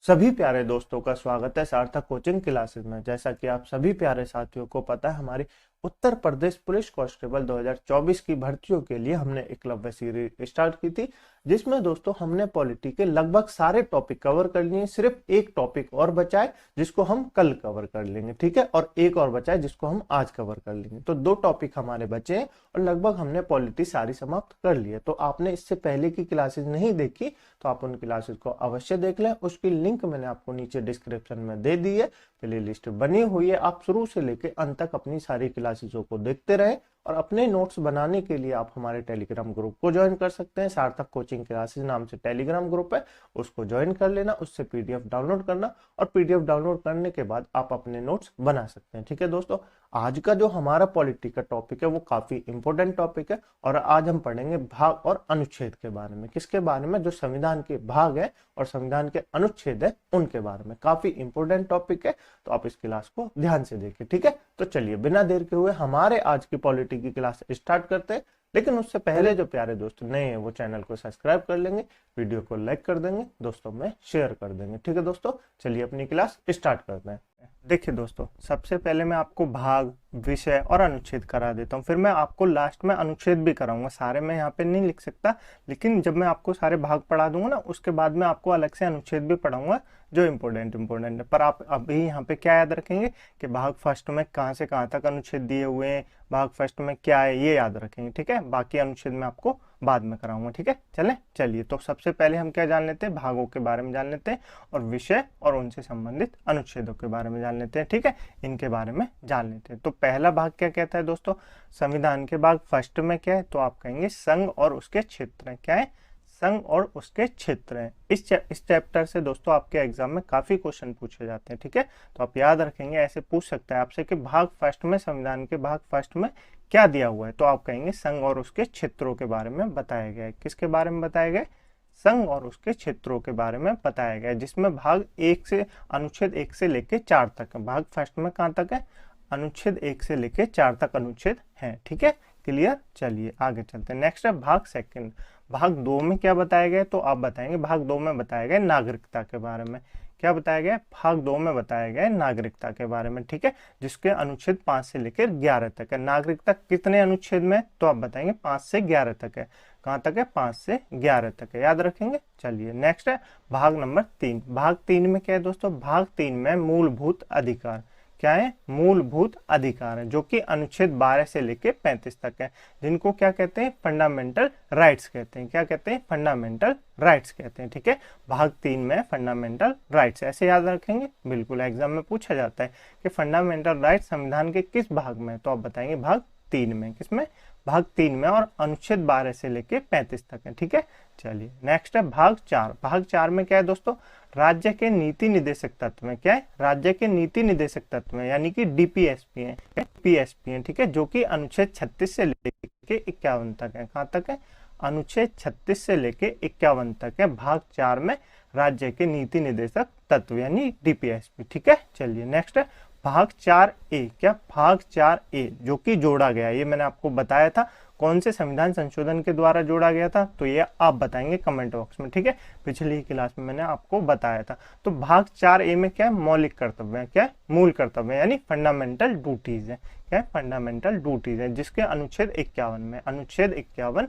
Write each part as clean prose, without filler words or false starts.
सभी प्यारे दोस्तों का स्वागत है सार्थक कोचिंग क्लासेस में। जैसा कि आप सभी प्यारे साथियों को पता है, हमारी उत्तर प्रदेश पुलिस कांस्टेबल 2024 की भर्तियों के लिए हमने एकलव्य सीरीज स्टार्ट की थी, जिसमें दोस्तों हमने पॉलिटी के लगभग सारे टॉपिक कवर कर लिए। सिर्फ एक टॉपिक और बचा है जिसको हम कल कवर कर लेंगे, ठीक है, और एक और बचा है जिसको हम आज कवर कर लेंगे। तो दो टॉपिक हमारे बचे हैं और लगभग हमने पॉलिटी सारी समाप्त कर ली है। तो आपने इससे पहले की क्लासेस नहीं देखी तो आप उन क्लासेस को अवश्य देख लें। उसकी लिंक मैंने आपको नीचे डिस्क्रिप्शन में दे दी है, प्ले लिस्ट बनी हुई है। आप शुरू से लेकर अंत तक अपनी सारी क्लासेसों को देखते रहें और अपने नोट्स बनाने के लिए आप हमारे टेलीग्राम ग्रुप को ज्वाइन कर सकते हैं। सार्थक कोचिंग क्लासेस नाम से टेलीग्राम ग्रुप है, उसको ज्वाइन कर लेना, उससे पीडीएफ डाउनलोड करना और पीडीएफ डाउनलोड करने के बाद आप अपने नोट्स बना सकते हैं। ठीक है दोस्तों, आज का जो हमारा पॉलिटी का टॉपिक है वो काफी इंपॉर्टेंट टॉपिक है और आज हम पढ़ेंगे भाग और अनुच्छेद के बारे में। किसके बारे में? जो संविधान के भाग है और संविधान के अनुच्छेद है उनके बारे में। काफी इंपॉर्टेंट टॉपिक है, तो आप इस क्लास को ध्यान से देखिए। ठीक है, तो चलिए बिना देर के हुए हमारे आज की पॉलिटी की क्लास स्टार्ट करते हैं। लेकिन उससे पहले जो प्यारे दोस्त नए हैं वो चैनल को सब्सक्राइब कर लेंगे, वीडियो को लाइक कर देंगे, दोस्तों में शेयर कर देंगे। ठीक है दोस्तों, चलिए अपनी क्लास स्टार्ट करते हैं। देखिए दोस्तों, सबसे पहले मैं आपको भाग, विषय और अनुच्छेद करा देता हूँ, फिर मैं आपको लास्ट में अनुच्छेद भी कराऊंगा। सारे मैं यहाँ पे नहीं लिख सकता, लेकिन जब मैं आपको सारे भाग पढ़ा दूंगा ना, उसके बाद में आपको अलग से अनुच्छेद भी पढ़ाऊंगा जो इम्पोर्टेंट है। पर आप अभी यहाँ पे क्या याद रखेंगे कि भाग फर्स्ट में कहाँ से कहाँ तक अनुच्छेद दिए हुए हैं, भाग फर्स्ट में क्या है, ये याद रखेंगे। ठीक है, बाकी अनुच्छेद में आपको बाद में कराऊंगा। ठीक है, चलिए तो सबसे पहले हम क्या जान लेते हैं, भागों के बारे में जान लेते हैं और विषय और उनसे संबंधित अनुच्छेदों के बारे में जान लेते हैं। ठीक है, इनके बारे में जान लेते हैं। तो पहला भाग क्या कहता है दोस्तों, संविधान के भाग फर्स्ट में क्या है, तो आप कहेंगे संघ और उसके क्षेत्र है। क्या है? संघ और उसके क्षेत्र हैं। इस चैप्टर से दोस्तों आपके एग्जाम में काफी क्वेश्चन पूछे जाते हैं। ठीक है, तो आप याद रखेंगे, ऐसे पूछ सकता है आपसे कि भाग फर्स्ट में, संविधान के भाग फर्स्ट में क्या दिया हुआ है, तो आप कहेंगे संघ और उसके क्षेत्रों के बारे में बताया गया है। किसके बारे में बताया गया? संघ और उसके क्षेत्रों के बारे में बताया गया है, जिसमें भाग एक से अनुच्छेद 1 से लेके 4 तक है। भाग फर्स्ट में कहाँ तक है? अनुच्छेद 1 से लेके 4 तक अनुच्छेद है। ठीक है, क्लियर। चलिए आगे चलते हैं। नेक्स्ट है भाग सेकंड। भाग 2 में क्या बताया गया, तो आप बताएंगे भाग 2 में बताया गया नागरिकता के बारे में। क्या बताया गया? भाग 2 में बताया गया नागरिकता के बारे में। ठीक है, जिसके अनुच्छेद 5 से लेकर 11 तक है। नागरिकता कितने अनुच्छेद में, तो आप बताएंगे 5 से 11 तक है। कहाँ तक है? 5 से 11 तक है, याद रखेंगे। चलिए नेक्स्ट है भाग नंबर 3। भाग 3 में क्या है दोस्तों? भाग 3 में मूलभूत अधिकार। क्या है? मूलभूत अधिकार है, जो कि अनुच्छेद 12 से लेके 35 तक है, जिनको क्या कहते हैं? फंडामेंटल राइट्स कहते हैं। क्या कहते हैं? फंडामेंटल राइट्स कहते हैं। ठीक है, भाग 3 में फंडामेंटल राइट्स, ऐसे याद रखेंगे, बिल्कुल एग्जाम में पूछा जाता है कि फंडामेंटल राइट्स संविधान के किस भाग में, तो आप बताएंगे भाग 3 में। किसमें? भाग 3 में, और अनुच्छेद 12 से लेके 35 तक है। ठीक है, चलिए नेक्स्ट है भाग 4। भाग 4 में क्या है दोस्तों? राज्य के नीति निदेशक तत्व में। क्या है? राज्य के नीति निदेशक तत्व में, यानी कि डीपीएसपी है, पीएसपी है। ठीक है, जो कि अनुच्छेद 36 से लेके 51 तक है। कहाँ तक है? अनुच्छेद 36 से लेके 51 तक है भाग 4 में राज्य के नीति निदेशक तत्व, यानी डीपीएसपी। ठीक है, चलिए नेक्स्ट है भाग 4A। क्या? भाग 4A जो कि जोड़ा गया, ये मैंने आपको बताया था कौन से संविधान संशोधन के द्वारा जोड़ा गया था, तो ये आप बताएंगे कमेंट बॉक्स में। ठीक है, पिछली क्लास में मैंने आपको बताया था। तो भाग 4A में क्या है? मौलिक कर्तव्य है। क्या है? मूल कर्तव्य, यानी फंडामेंटल ड्यूटीज है। क्या है? फंडामेंटल ड्यूटीज है, जिसके अनुच्छेद 51 में, अनुच्छेद 51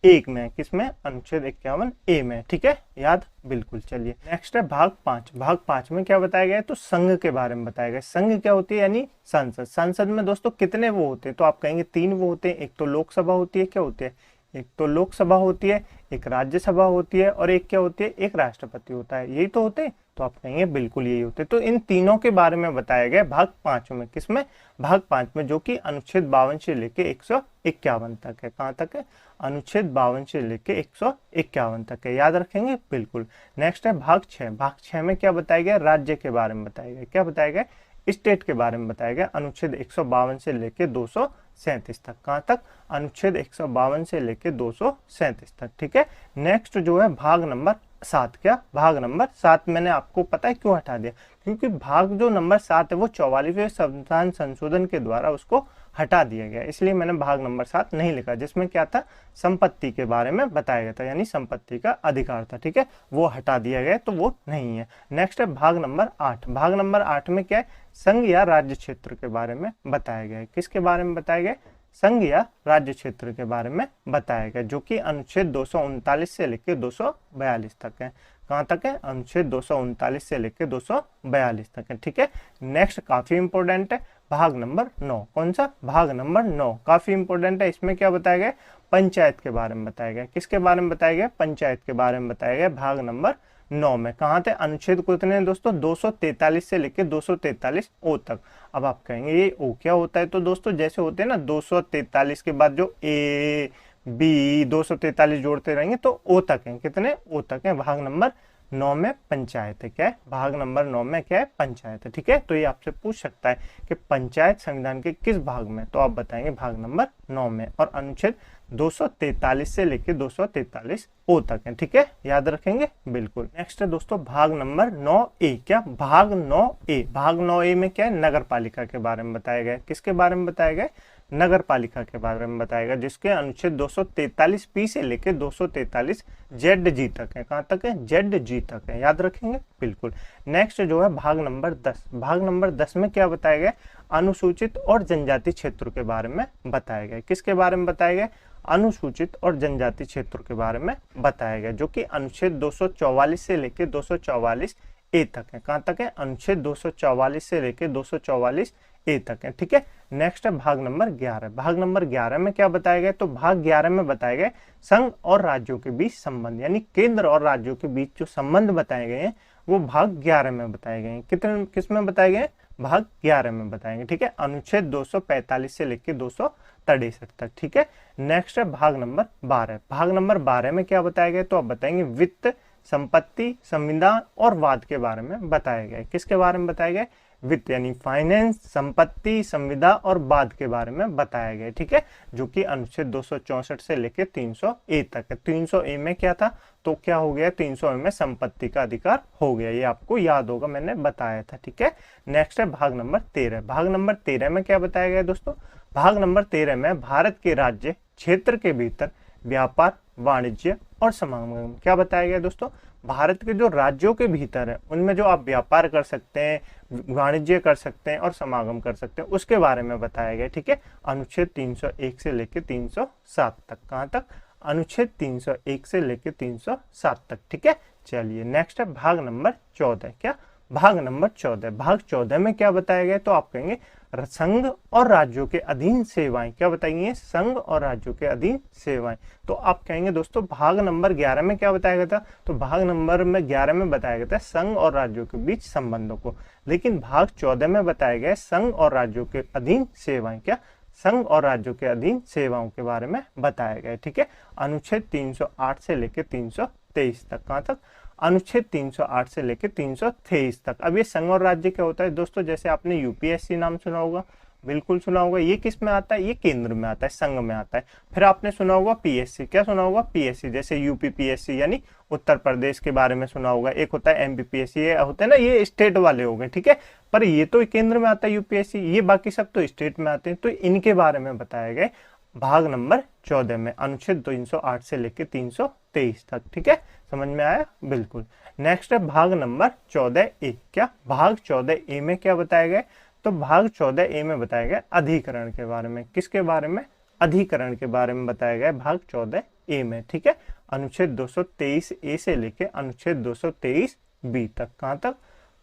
1 में, किसमें? अनुच्छेद 51 A में। ठीक है, याद, बिल्कुल। चलिए नेक्स्ट है भाग 5। भाग 5 में क्या बताया गया है? तो संघ के बारे में बताया गया। संघ क्या होती है? यानी संसद। संसद में दोस्तों कितने वो होते हैं, तो आप कहेंगे 3 वो होते हैं। एक तो लोकसभा होती है। क्या होती है? एक तो लोकसभा होती है, एक राज्यसभा होती है, और एक क्या होती है? एक राष्ट्रपति होता है। यही तो होते हैं, तो आप कहेंगे बिल्कुल यही होते हैं। तो इन तीनों के बारे में बताया गया भाग 5 में। किसमें? भाग 5 में, जो कि अनुच्छेद 52 से लेके 151 तक है। कहाँ तक है? अनुच्छेद 52 से लेके 151 तक है, याद रखेंगे, बिल्कुल। नेक्स्ट है भाग 6। भाग 6 में क्या बताया गया? राज्य के बारे में बताया गया। क्या बताया गया? स्टेट के बारे में बताया गया। अनुच्छेद 152 से लेके 237 तक। कहाँ तक? अनुच्छेद 152 से लेके 237 तक। ठीक है, नेक्स्ट जो है भाग नंबर 7। क्या? भाग नंबर 7 मैंने आपको पता है क्यों हटा दिया? क्योंकि भाग जो नंबर 7 है वो 44वें संविधान संशोधन के द्वारा उसको हटा दिया गया, इसलिए मैंने भाग नंबर 7 नहीं लिखा, जिसमें क्या था, संपत्ति के बारे में बताया गया था, यानी संपत्ति का अधिकार था। ठीक है, वो हटा दिया गया, तो वो नहीं है। नेक्स्ट है भाग नंबर 8। भाग नंबर 8 में क्या है, संघ या राज्य क्षेत्र के बारे में बताया गया है। किसके बारे में बताया गया? संघ या राज्य क्षेत्र के बारे में बताया गया, जो कि अनुच्छेद 239 से लेकर 242 तक है। कहाँ तक है? अनुच्छेद 239 से लेकर 242 तक है। ठीक है, नेक्स्ट काफी इंपॉर्टेंट है भाग नंबर 9। कौन सा? भाग नंबर 9 काफी इंपॉर्टेंट है। इसमें क्या बताया गया? पंचायत के बारे में बताया गया। किसके बारे में बताया गया? पंचायत के बारे में बताया गया भाग नंबर 9 में। कहाँ थे? अनुच्छेद कितने हैं दोस्तों? 243 से लेकर 243 ओ तक। अब आप कहेंगे ये ओ क्या होता है? तो दोस्तों जैसे होते हैं ना, 243 के बाद जो ए बी 243 जोड़ते रहेंगे तो ओ तक है। कितने? ओ तक है। भाग नंबर 9 में पंचायत है। क्या है? भाग नंबर 9 में क्या है? पंचायत है। ठीक है, तो ये आपसे पूछ सकता है कि पंचायत संविधान के किस भाग में, तो आप बताएंगे भाग नंबर 9 में, और अनुच्छेद 243 से लेकर 243 ओ तक है। ठीक है, याद रखेंगे बिल्कुल। नेक्स्ट है दोस्तों भाग नंबर 9A। क्या? भाग 9A। भाग 9A में क्या है? नगर पालिका के बारे में बताया गया। किसके बारे में बताया गया? नगर पालिका के बारे में बताया गया, जिसके अनुच्छेद 243P से लेकर 243 ZG तक है। कहाँ तक है? ZG तक है, याद रखेंगे बिल्कुल। नेक्स्ट जो है भाग नंबर 10। भाग नंबर 10 में क्या बताया गया? अनुसूचित और जनजाति क्षेत्रों के बारे में बताया गया। किसके बारे में बताया गया? अनुसूचित और जनजाति क्षेत्रों के बारे में बताया गया, जो कि अनुच्छेद 244 से लेकर 244 ए तक है। कहाँ तक है? अनुच्छेद 244 से लेकर 244 ए तक है। ठीक है, नेक्स्ट है भाग नंबर 11। भाग नंबर 11 में क्या बताया गया? तो भाग 11 में बताया गया संघ और राज्यों के बीच संबंध, यानी केंद्र और राज्यों के बीच जो संबंध बताए गए हैं वो भाग 11 में बताए गए हैं। कितने किस में बताए गए? भाग 11 में बताएंगे। ठीक है, अनुच्छेद 245 से लेकर 263 तक। ठीक है, नेक्स्ट है भाग नंबर 12। भाग नंबर 12 में क्या बताया गया? तो आप बताएंगे वित्त, संपत्ति, संविधान और वाद के बारे में बताया गया। किसके बारे में बताया गया? वित्त यानी फाइनेंस, संपत्ति, संविदा और वाद के बारे में बताया गया। ठीक है, जो कि अनुच्छेद 264 से लेकर 300A तक है। 300A में क्या था? तो क्या हो गया? 300A में संपत्ति का अधिकार हो गया, ये आपको याद होगा, मैंने बताया था। ठीक है, नेक्स्ट है भाग नंबर 13। भाग नंबर 13 में क्या बताया गया दोस्तों? भाग नंबर 13 में भारत के राज्य क्षेत्र के भीतर व्यापार, वाणिज्य और समागम क्या बताया गया दोस्तों? भारत के जो राज्यों के भीतर है उनमें जो आप व्यापार कर सकते हैं, वाणिज्य कर सकते हैं और समागम कर सकते हैं, उसके बारे में बताया गया। ठीक है, अनुच्छेद 301 से लेकर 307 तक। कहाँ तक? अनुच्छेद 301 से लेकर 307 तक। ठीक है, चलिए नेक्स्ट है भाग नंबर 14। क्या? भाग नंबर 14। भाग 14 में क्या बताया गया? तो आप कहेंगे संघ और राज्यों के अधीन सेवाएं। क्या बताएंगे? संघ और राज्यों के अधीन सेवाएं। तो आप कहेंगे दोस्तों भाग नंबर 11 में क्या बताया गया था? तो भाग नंबर 11 में बताया गया था संघ और राज्यों के बीच संबंधों को, लेकिन भाग 14 में बताया गया संघ और राज्यों के अधीन सेवाएं। क्या? संघ और राज्यों के अधीन सेवाओं के बारे में बताया गया। ठीक है, अनुच्छेद 308 से लेकर 323 तक। कहाँ तक? अनुच्छेद 308 से लेकर 323 तक। अब ये संघ और राज्य क्या होता है दोस्तों? जैसे आपने यूपीएससी नाम सुना होगा, बिल्कुल सुना होगा। ये किस में आता है? ये केंद्र में आता है, संघ में आता है। फिर आपने सुना होगा पीएससी। क्या सुना होगा? पीएससी, जैसे यूपी पीएससी यानी उत्तर प्रदेश के बारे में सुना होगा। एक होता है एमपी पीएससी, ये होता है ना, ये स्टेट वाले हो गए। ठीक है, पर ये तो केंद्र में आता है यूपीएससी, ये बाकी सब तो स्टेट में आते हैं। तो इनके बारे में बताया गया भाग नंबर 14 में, अनुच्छेद 308 से लेकर 323 तक। ठीक है, समझ में आया? बिल्कुल। नेक्स्ट है भाग नंबर 14A। क्या? भाग 14A में क्या बताया गया? तो भाग 14A में बताया गया अधिकरण के बारे में। किसके बारे में? अधिकरण के बारे में बताया गया भाग 14A में। ठीक है, अनुच्छेद 223A से लेकर अनुच्छेद 223B तक। कहाँ तक?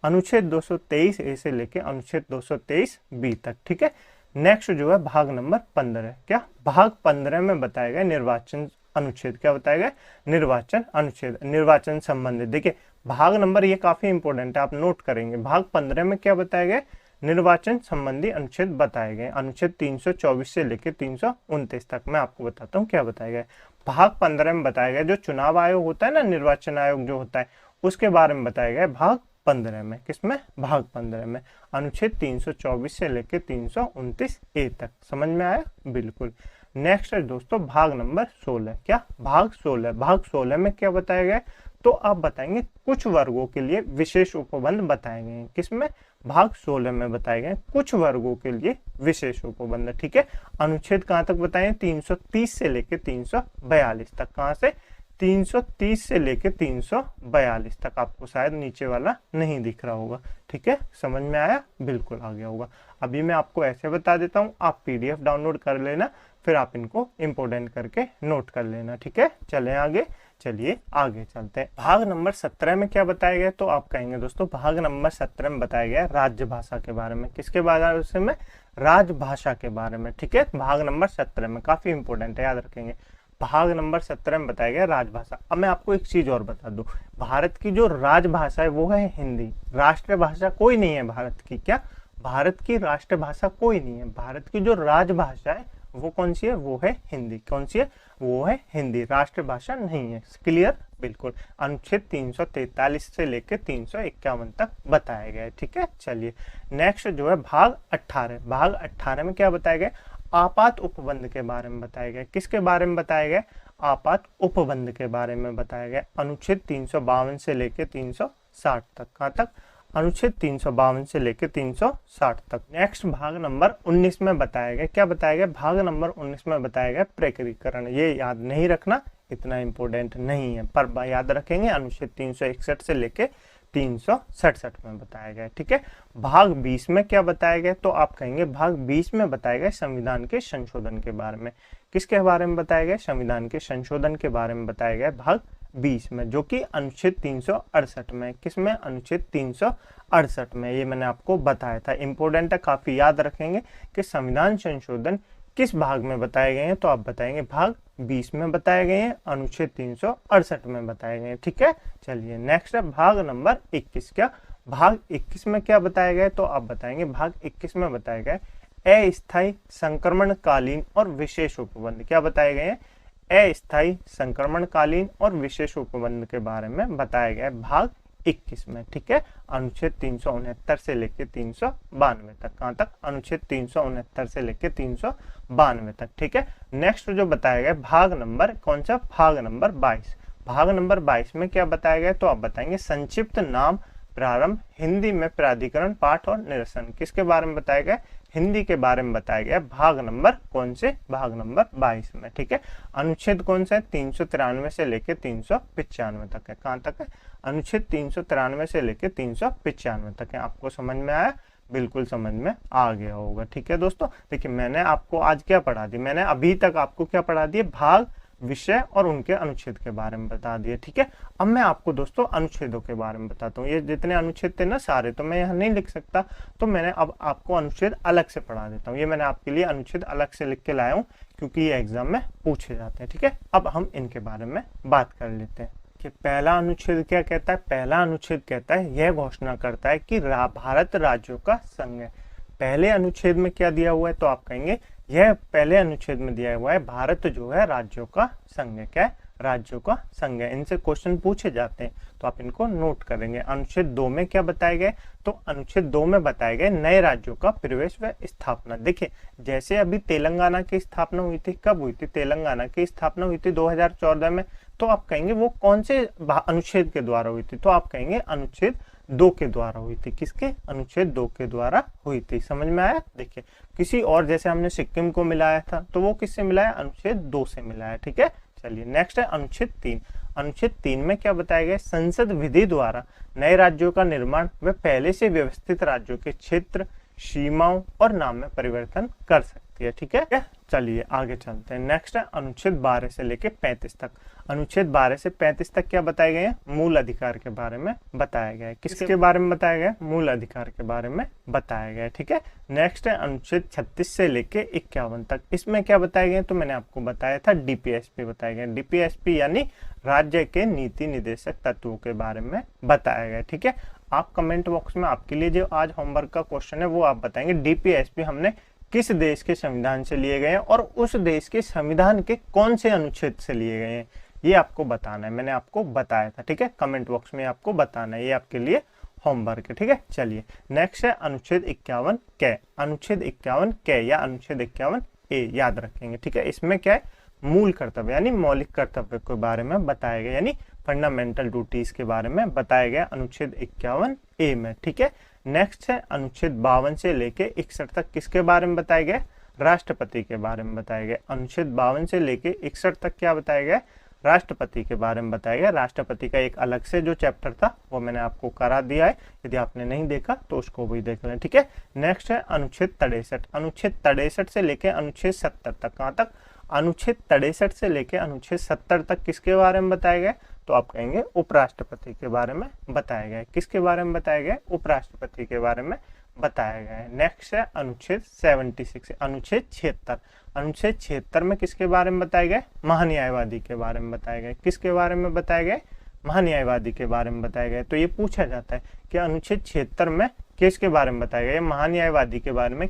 अनुच्छेद 223A से लेकर अनुच्छेद 223B तक। ठीक है, नेक्स्ट जो है भाग नंबर 15। क्या? भाग 15 में बताया गया निर्वाचन अनुच्छेद। क्या बताया गया? निर्वाचन अनुच्छेद, निर्वाचन संबंधित। देखिए भाग नंबर ये काफी इंपॉर्टेंट है, आप नोट करेंगे। भाग 15 में क्या बताया गया? निर्वाचन संबंधी अनुच्छेद बताए गए। अनुच्छेद 324 से लेकर 329 तक। मैं आपको बताता हूँ क्या बताया गया। भाग 15 में बताया गया जो चुनाव आयोग होता है ना, निर्वाचन आयोग जो होता है, उसके बारे में बताया गया भाग 15 में। किसमें? भाग 15 में, अनुच्छेद 324 से लेकर 329A तक। समझ में आया? बिल्कुल। नेक्स्ट है दोस्तों भाग नंबर 16। क्या? भाग 16। भाग 16 में क्या बताया गया? तो आप बताएंगे कुछ वर्गों के लिए विशेष उपबंध बताए गए हैं। किसमें? भाग 16 में बताए गए कुछ वर्गों के लिए विशेष उपबंध। ठीक है, अनुच्छेद कहां तक बताए? 330 से लेके 342 तक। कहां से? 330 से लेके 342 तक। आपको शायद नीचे वाला नहीं दिख रहा होगा। ठीक है, समझ में आया? बिल्कुल आ गया होगा। अभी मैं आपको ऐसे बता देता हूँ, आप पीडीएफ डाउनलोड कर लेना, फिर आप इनको इंपोर्टेंट करके नोट कर लेना। ठीक है, चलें आगे। चलिए आगे चलते हैं। भाग नंबर 17 में क्या बताया गया? तो आप कहेंगे दोस्तों भाग नंबर 17 में बताया गया राजभाषा के बारे में। किसके बारे में? राजभाषा के बारे में। ठीक है, भाग नंबर 17 में काफी इंपोर्टेंट है, याद रखेंगे। भाग नंबर 17 में बताया गया राजभाषा। अब मैं आपको एक चीज और बता दूं, भारत की जो राजभाषा है वो है हिंदी। राष्ट्रभाषा कोई नहीं है भारत की। क्या? भारत की राष्ट्रभाषा कोई नहीं है। भारत की जो राजभाषा है वो कौन सी है? वो है हिंदी। कौन सी है? वो है हिंदी। राष्ट्रभाषा नहीं है। क्लियर? बिल्कुल। अनुच्छेद 343 से लेकर 351 तक बताया गया है। ठीक है, चलिए नेक्स्ट जो है भाग 18। भाग 18 में क्या बताया गया? आपात उपबंध के बारे में बताया गया। किसके बारे में बताया गया? आपात उपबंध के बारे में बताया गया। अनुच्छेद 352 से लेकर 360 तक। कहां तक? अनुच्छेद 352 से लेकर 360 तक। नेक्स्ट भाग नंबर 19 में बताया गया। क्या बताया गया? भाग नंबर 19 में बताया गया प्रकरीकरण। ये याद नहीं रखना, इतना इंपॉर्टेंट नहीं है, पर याद रखेंगे अनुच्छेद 361 से लेकर 367 में बताया गया। ठीक है, भाग 20 में क्या बताया गया? तो आप कहेंगे भाग 20 में बताया गया संविधान के संशोधन के बारे में। किसके बारे में बताया गया? संविधान के संशोधन के बारे में बताया गया भाग 20 में, जो कि अनुच्छेद 368 में। किसमें? अनुच्छेद 368 में। ये मैंने आपको बताया था, इंपॉर्टेंट है, काफी याद रखेंगे कि संविधान संशोधन किस भाग में बताए गए हैं। तो आप बताएंगे भाग 20 में बताए गए हैं, अनुच्छेद 368 में बताए गए हैं। ठीक है, चलिए नेक्स्ट है भाग नंबर 21। क्या? भाग 21 में क्या बताया गया? तो आप बताएंगे भाग 21 में बताया गया अस्थायी संक्रमणकालीन और विशेष उपबंध। क्या बताए गए हैं? अस्थायी संक्रमणकालीन और विशेष उपबंध के बारे में बताया गया है भाग 21 में। ठीक है, अनुच्छेद 369 से लेकर 392 तक। कहां तक? अनुच्छेद 369 से लेकर 392 तक। ठीक है, नेक्स्ट जो बताया गया भाग नंबर कौन सा? भाग नंबर 22। भाग नंबर 22 में क्या बताया गया? तो आप बताएंगे संक्षिप्त नाम प्रारंभ, हिंदी में प्राधिकरण, पाठ और निरसन। किसके बारे में बताया गया? हिंदी के बारे में बताया गया भाग नंबर कौन से? भाग नंबर 22 में। ठीक है, अनुच्छेद कौन सा है? 393 से लेकर 395 तक है। कहां तक है? अनुच्छेद 393 से लेकर 395 तक है। आपको समझ में आया? बिल्कुल समझ में आ गया होगा। ठीक है दोस्तों, देखिए मैंने आपको आज क्या पढ़ा दी? मैंने अभी तक आपको क्या पढ़ा दिया? भाग, विषय और उनके अनुच्छेद के बारे में बता दिए। ठीक है, अब मैं आपको दोस्तों अनुच्छेदों के बारे में बताता हूँ। ये जितने अनुच्छेद थे ना सारे, तो मैं यहाँ नहीं लिख सकता, तो मैंने अब आपको अनुच्छेद अलग से पढ़ा देता हूँ। ये मैंने आपके लिए अनुच्छेद अलग से लिख के लाया हूँ, क्योंकि ये एग्जाम में पूछे जाते हैं। ठीक है, अब हम इनके बारे में बात कर लेते हैं कि पहला अनुच्छेद क्या कहता है? पहला अनुच्छेद कहता है, यह घोषणा करता है कि भारत राज्यों का संघ है। पहले अनुच्छेद में क्या दिया हुआ है? तो आप कहेंगे यह पहले अनुच्छेद में दिया हुआ है भारत जो है राज्यों का संघ है। क्या है? राज्यों का संघ है। इनसे क्वेश्चन पूछे जाते हैं, तो आप इनको नोट करेंगे। अनुच्छेद 2 में क्या बताए गए? तो अनुच्छेद 2 में बताए गए नए राज्यों का प्रवेश व स्थापना। देखिए जैसे अभी तेलंगाना की स्थापना हुई थी, कब हुई थी? तेलंगाना की स्थापना हुई थी 2014 में। तो आप कहेंगे वो कौन से अनुच्छेद के द्वारा हुई थी? तो आप कहेंगे अनुच्छेद 2 के द्वारा हुई थी। किसके? अनुच्छेद 2 के द्वारा हुई थी। समझ में आया? देखिए किसी और, जैसे हमने सिक्किम को मिलाया था, तो वो किससे मिलाया? अनुच्छेद 2 से मिलाया। ठीक है, चलिए नेक्स्ट है अनुच्छेद 3। अनुच्छेद 3 में क्या बताया गया? संसद विधि द्वारा नए राज्यों का निर्माण व पहले से व्यवस्थित राज्यों के क्षेत्र, सीमाओं और नाम में परिवर्तन कर सकती है। ठीक है, चलिए आगे चलते हैं। नेक्स्ट है अनुच्छेद 12 से लेके 35 तक। अनुच्छेद 12 से 35 तक क्या बताए गए हैं? मूल अधिकार के बारे में बताया गया है। किसके बारे में बताया गया? मूल अधिकार के बारे में बताया गया है। ठीक है, नेक्स्ट है अनुच्छेद 36 से लेके 51 तक। इसमें क्या बताया गया? तो मैंने आपको बताया था डीपीएसपी बताया गया। डीपीएसपी यानी राज्य के नीति निर्देशक तत्वों के बारे में बताया गया। ठीक है, आप कमेंट बॉक्स में आपके लिए जो आज होमवर्क का क्वेश्चन है वो आप बताएंगे डीपीएसपी हमने किस देश के संविधान से लिए गए हैं और उस देश के संविधान के कौन से अनुच्छेद से लिए गए हैं, ये आपको बताना है। मैंने आपको बताया था। ठीक है, कमेंट बॉक्स में आपको बताना है, ये आपके लिए होमवर्क है। ठीक है, चलिए नेक्स्ट है अनुच्छेद 51 क। अनुच्छेद 51 क या अनुच्छेद 51 ए याद रखेंगे। ठीक है, इसमें क्या है? मूल कर्तव्य यानी मौलिक कर्तव्य के बारे में बताया गया, यानी फंडामेंटल ड्यूटीज के बारे में बताया गया अनुच्छेद 51A में। ठीक है, नेक्स्ट है अनुच्छेद 52 से लेके 61 तक किसके बारे में बताया गया? राष्ट्रपति के बारे में बताया गया। अनुच्छेद 52 से लेके 61 तक क्या बताया गया? राष्ट्रपति के बारे में बताया गया। राष्ट्रपति का एक अलग से जो चैप्टर था वो मैंने आपको करा दिया है, यदि आपने नहीं देखा तो उसको भी देख लें। ठीक है, नेक्स्ट है अनुच्छेद 63। अनुच्छेद 63 से लेके अनुच्छेद 70 तक, कहाँ तक? अनुच्छेद 63 से लेके अनुच्छेद 70 तक किसके बारे में बताया गया? तो आप कहेंगे उपराष्ट्रपति के बारे में बताया गया है। किसके बारे में बताया गया? उपराष्ट्रपति के बारे में बताया गया है। नेक्स्ट है अनुच्छेद 76, अनुच्छेद 76। अनुच्छेद 76 में किसके बारे में बताया गया? महान्यायवादी के बारे में बताया गया। किसके बारे में बताया गया? महान्यायवादी के बारे में बताया गया। तो ये पूछा जाता है कि अनुच्छेद 76 में किसके बारे में बताया गया? महान्यायवादी के बारे में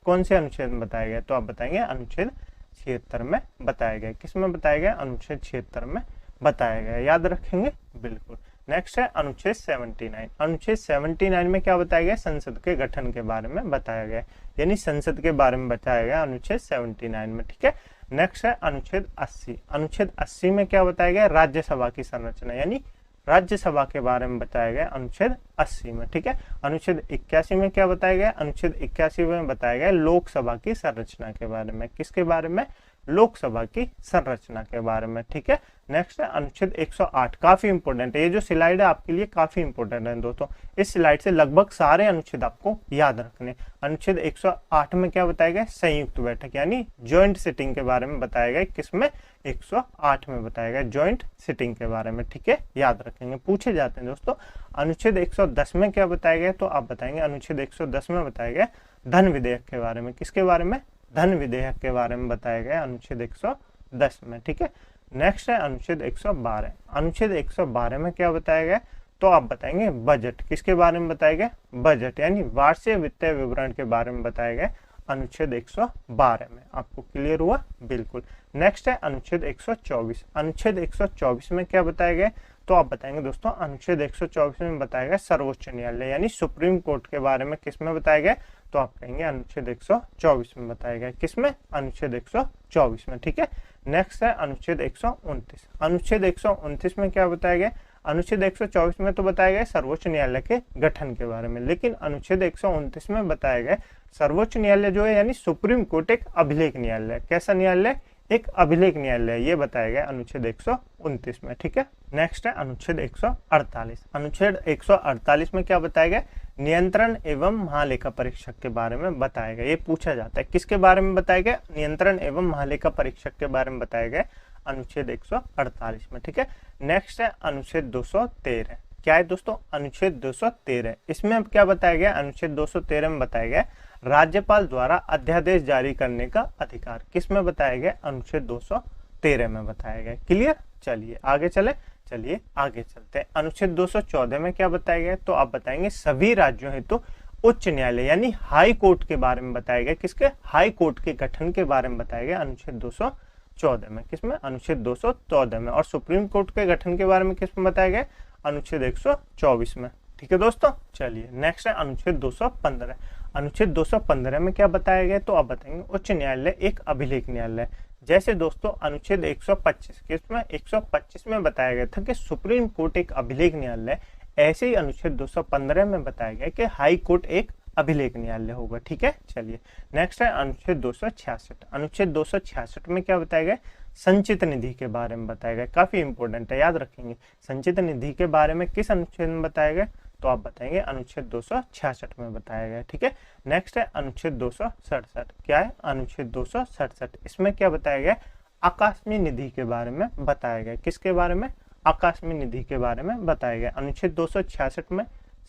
कौन से अनुच्छेद में बताया गया? तो आप बताएंगे अनुच्छेद 76 में बताया गया। किस में बताया गया? अनुच्छेद 76 में बताया गया। याद रखेंगे बिल्कुल। नेक्स्ट है अनुच्छेद 79। अनुच्छेद 79 में क्या बताया गया? संसद के गठन के बारे में बताया गया, यानी संसद के बारे में बताया गया अनुच्छेद 79 में। ठीक है, नेक्स्ट है अनुच्छेद 80। अनुच्छेद 80 में क्या बताया गया? राज्यसभा की संरचना, यानी राज्यसभा के बारे में बताया गया अनुच्छेद 80 में। ठीक है, अनुच्छेद 81 में क्या बताया गया? अनुच्छेद 81 में बताया गया लोकसभा की संरचना के बारे में। किसके बारे में? लोकसभा की संरचना के बारे में। ठीक है, नेक्स्ट है अनुच्छेद 108। काफी इंपॉर्टेंट है, ये जो स्लाइड है आपके लिए काफी इंपॉर्टेंट है दोस्तों। इस स्लाइड से लगभग सारे अनुच्छेद आपको याद रखने। अनुच्छेद 108 में क्या बताया गया? संयुक्त बैठक, यानी ज्वाइंट सिटिंग के बारे में बताया गया। किसमें? 108 में बताया गया ज्वाइंट सिटिंग के बारे में। ठीक है, याद रखेंगे, पूछे जाते हैं दोस्तों। अनुच्छेद 110 में क्या बताया गया? तो आप बताएंगे अनुच्छेद 110 में बताया गया धन विधेयक के बारे में। किसके बारे में? धन विधेयक के बारे में बताया गया अनुच्छेद 110 में। ठीक है, नेक्स्ट है अनुच्छेद 112। अनुच्छेद 112 में क्या बताया गया? तो आप बताएंगे बजट। किसके बारे में बताया गया? बजट, यानी वार्षिक वित्तीय विवरण के बारे में बताया गया अनुच्छेद 112 में। आपको क्लियर हुआ? बिल्कुल। नेक्स्ट है अनुच्छेद 124। अनुच्छेद 124 में क्या बताया गया? तो आप बताएंगे दोस्तों अनुच्छेद 124 में बताया गया सर्वोच्च न्यायालय, यानी सुप्रीम कोर्ट के बारे में। किस में बताया गया? तो आप कहेंगे अनुच्छेद 124 में बताया गया। किसमें? अनुच्छेद 124 में। ठीक है, नेक्स्ट है अनुच्छेद 129। अनुच्छेद 129 में क्या बताया गया? अनुच्छेद 124 में तो बताया गया सर्वोच्च न्यायालय के गठन के बारे में, लेकिन अनुच्छेद 129 में बताया गया सर्वोच्च न्यायालय जो है यानी सुप्रीम कोर्ट एक अभिलेख न्यायालय। कैसा न्यायालय? एक अभिलेख न्यायालय, ये बताया गया अनुच्छेद 129 में। ठीक है, नेक्स्ट है अनुच्छेद 148। अनुच्छेद 148 में क्या बताया गया? नियंत्रण एवं महालेखा परीक्षक के बारे में बताया गया। ये पूछा जाता है किसके बारे में बताया गया? नियंत्रण एवं महालेखा परीक्षक के बारे में बताया गया अनुच्छेद 148 में। ठीक है, नेक्स्ट है अनुच्छेद 213। क्या है दोस्तों? अनुच्छेद 213। इसमें अब क्या बताया गया? अनुच्छेद 213 में बताया गया राज्यपाल द्वारा अध्यादेश जारी करने का अधिकार। किस में बताया गया? अनुच्छेद 213 में बताया गया। क्लियर? चलिए आगे चलते हैं। अनुच्छेद 214 में क्या बताया गया? तो आप बताएंगे सभी राज्यों हेतु उच्च न्यायालय यानी हाई कोर्ट के बारे में बताया गया। किसके? हाई कोर्ट के गठन के बारे में बताया गया अनुच्छेद 214 में। किसमें? अनुच्छेद 214 में। और सुप्रीम कोर्ट के गठन के बारे में किसमें बताया गया? अनुच्छेद 124 में। ठीक है दोस्तों, चलिए नेक्स्ट है अनुच्छेद 215। अनुच्छेद 215 में क्या बताया गया? तो आप बताएंगे उच्च न्यायालय एक अभिलेख न्यायालय। जैसे दोस्तों अनुच्छेद 125 किसमें? 125 में बताया गया था कि सुप्रीम कोर्ट एक अभिलेख न्यायालय, ऐसे ही अनुच्छेद 215 में बताया गया कि हाई कोर्ट एक अभिलेख न्यायालय होगा। ठीक है, चलिए नेक्स्ट है अनुच्छेद 266। अनुच्छेद 266 में क्या बताया गया? संचित निधि के बारे में बताया गया। काफी इंपॉर्टेंट है, याद रखेंगे। संचित निधि के बारे में किस अनुच्छेद में बताया गया? तो आप बताएंगे अनुच्छेद 266 में बताया गया। ठीक है, नेक्स्ट है अनुच्छेद 267। क्या है? अनुच्छेद 267। इसमें क्या बताया गया? आकस्मिक निधि के बारे में बताया गया। किसके बारे में? आकस्मिक निधि के बारे में बताया गया। अनुच्छेद 266 में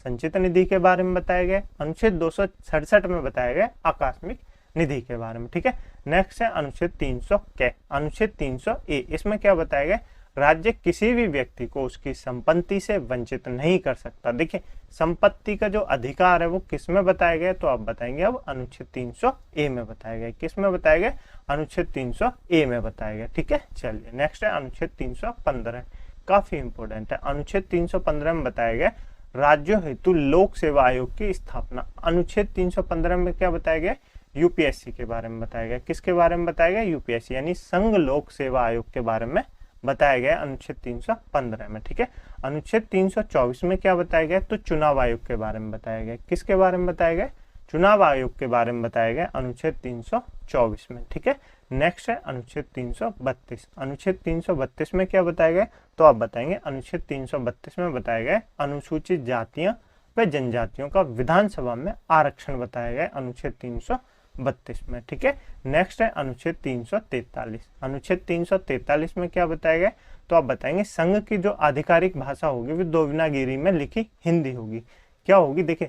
संचित निधि के बारे में बताया गया। अनुच्छेद 267 में बताया गया आकस्मिक निधि के बारे में। ठीक है, नेक्स्ट है अनुच्छेद 300 के। अनुच्छेद 300A। इसमें क्या बताया गया? राज्य किसी भी व्यक्ति को उसकी संपत्ति से वंचित नहीं कर सकता। देखिए संपत्ति का जो अधिकार है वो किस में बताया गया? तो आप बताएंगे अब अनुच्छेद 300A में बताया गया। किस में बताया गया? अनुच्छेद 300A में बताया गया। ठीक है, चलिए नेक्स्ट है अनुच्छेद 315। काफी इंपॉर्टेंट है। अनुच्छेद 315 में बताया गया राज्यों हेतु लोक सेवा आयोग की स्थापना। अनुच्छेद 315 में क्या बताया गया? यूपीएससी के बारे में बताया गया। किसके बारे में बताया गया? यूपीएससी यानी संघ लोक सेवा आयोग के बारे में बताया गया है अनुच्छेद 315 में। ठीक है, अनुच्छेद 324 में क्या बताया गया, तो चुनाव आयोग के बारे में बताया गया। किसके बारे में बताया गया, चुनाव आयोग के बारे में बताया गया अनुच्छेद 324 में। ठीक है, नेक्स्ट है अनुच्छेद 332। अनुच्छेद 332 में क्या बताया गया, तो आप बताएंगे अनुच्छेद 332 में बताया गया अनुसूचित जातियां व जनजातियों का विधानसभा में आरक्षण बताया गया अनुच्छेद 332 में। ठीक है, नेक्स्ट है अनुच्छेद 343। अनुच्छेद 343 में क्या बताया गया, तो आप बताएंगे संघ की जो आधिकारिक भाषा होगी वो देवनागरी में लिखी हिंदी होगी। क्या होगी, देखिए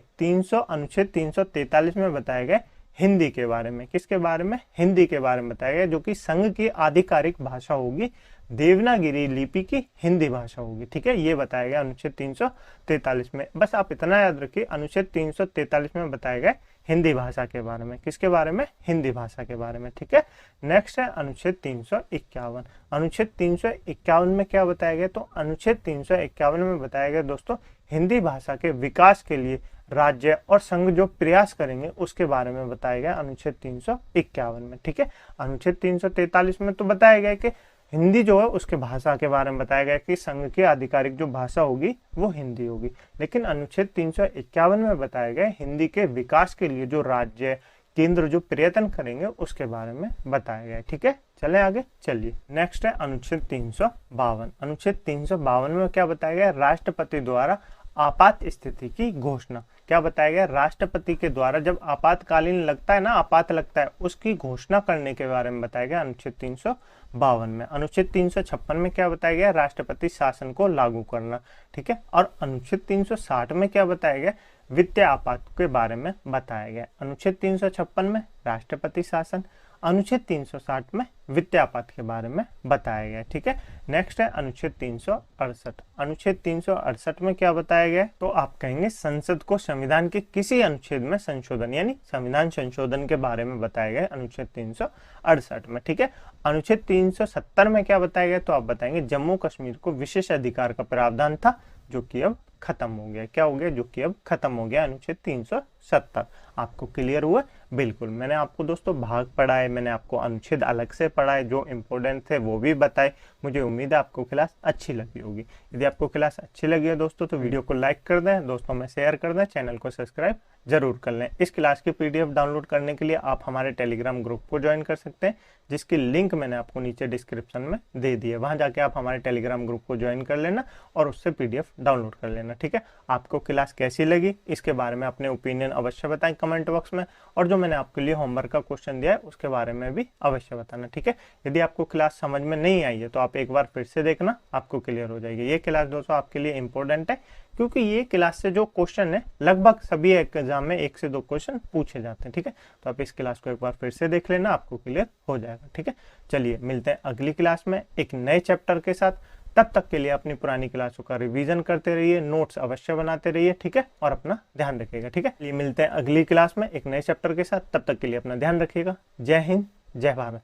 अनुच्छेद 343 में बताया गया हिंदी के बारे में। किसके बारे में, हिंदी के बारे में बताया गया, जो कि संघ की आधिकारिक भाषा होगी, देवनागरी लिपि की हिंदी भाषा होगी। ठीक है, ये बताया गया अनुच्छेद 343 में। बस आप इतना याद रखिए, अनुच्छेद 343 में बताया गया हिंदी भाषा के बारे में। किसके बारे में, हिंदी भाषा के बारे में। ठीक है, नेक्स्ट है अनुच्छेद 351। अनुच्छेद 351 में क्या बताया गया, तो अनुच्छेद 351 में बताया गया दोस्तों हिंदी भाषा के विकास के लिए राज्य और संघ जो प्रयास करेंगे उसके बारे में बताया गया अनुच्छेद 351 में। ठीक है, अनुच्छेद 343 में तो बताया गया कि हिंदी जो है उसके भाषा के बारे में बताया गया कि संघ की आधिकारिक जो भाषा होगी वो हिंदी होगी। लेकिन अनुच्छेद 351 में बताया गया हिंदी के विकास के लिए जो राज्य केंद्र जो प्रयत्न करेंगे उसके बारे में बताया गया। ठीक है, चले आगे चलिए। नेक्स्ट है अनुच्छेद 352। अनुच्छेद 352 में क्या बताया गया, राष्ट्रपति द्वारा आपात स्थिति की घोषणा। क्या बताया गया, राष्ट्रपति के द्वारा जब आपातकालीन लगता है ना, आपात लगता है, उसकी घोषणा करने के बारे में बताया गया अनुच्छेद 352 में। अनुच्छेद 356 में क्या बताया गया, राष्ट्रपति शासन को लागू करना। ठीक है, और अनुच्छेद 360 में क्या बताया गया, वित्तीय आपात के बारे में बताया गया। अनुच्छेद 356 में राष्ट्रपति शासन, अनुच्छेद 360 में वित्तीय आपात के बारे में बताया गया। ठीक है, नेक्स्ट है अनुच्छेद 368। अनुच्छेद 368 में क्या बताया गया, तो आप कहेंगे संसद को संविधान के किसी अनुच्छेद में संशोधन यानी संविधान संशोधन के बारे में बताया गया अनुच्छेद 368 में। ठीक है, अनुच्छेद 370 में क्या बताया गया, तो आप बताएंगे जम्मू कश्मीर को विशेष अधिकार का प्रावधान था जो कि अब खत्म हो गया। क्या हो गया, जो कि अब खत्म हो गया अनुच्छेद 370। आपको क्लियर हुआ, बिल्कुल। मैंने आपको दोस्तों भाग पढ़ाए, मैंने आपको अनुच्छेद अलग से पढ़ाए, जो इंपॉर्टेंट थे वो भी बताए। मुझे उम्मीद है आपको क्लास अच्छी लगी होगी। यदि आपको क्लास अच्छी लगी है दोस्तों तो वीडियो को लाइक कर दें, दोस्तों में शेयर कर दें, चैनल को सब्सक्राइब जरूर कर लें। इस क्लास की पीडीएफ डाउनलोड करने के लिए आप हमारे टेलीग्राम ग्रुप को ज्वाइन कर सकते हैं, जिसकी लिंक मैंने आपको नीचे डिस्क्रिप्शन में दे दी है। वहां जाके आप हमारे टेलीग्राम ग्रुप को ज्वाइन कर लेना और उससे पीडीएफ डाउनलोड कर लेना। ठीक है, आपको क्लास कैसी लगी इसके बारे में अपने ओपिनियन अवश्य बताएं कमेंट बॉक्स में, और जो मैंने आपके लिए होमवर्क का क्वेश्चन दिया है उसके बारे में भी अवश्य बताना। ठीक है, यदि आपको क्लास समझ में नहीं आई है तो आप एक बार फिर से देखना, आपको क्लियर हो जाएगी। ये क्लास दोस्तों आपके लिए इंपॉर्टेंट है, क्योंकि ये क्लास से जो क्वेश्चन है लगभग सभी एग्जाम में 1 से 2 क्वेश्चन पूछे जाते हैं। ठीक है, तो आप इस क्लास को एक बार फिर से देख लेना, आपको क्लियर हो जाएगा। ठीक है, चलिए मिलते हैं अगली क्लास में एक नए चैप्टर के साथ। तब तक के लिए अपनी पुरानी क्लासों का रिवीजन करते रहिए, नोट्स अवश्य बनाते रहिए। ठीक है, और अपना ध्यान रखिएगा। ठीक है, ये मिलते हैं अगली क्लास में एक नए चैप्टर के साथ। तब तक के लिए अपना ध्यान रखिएगा। जय हिंद, जय भारत।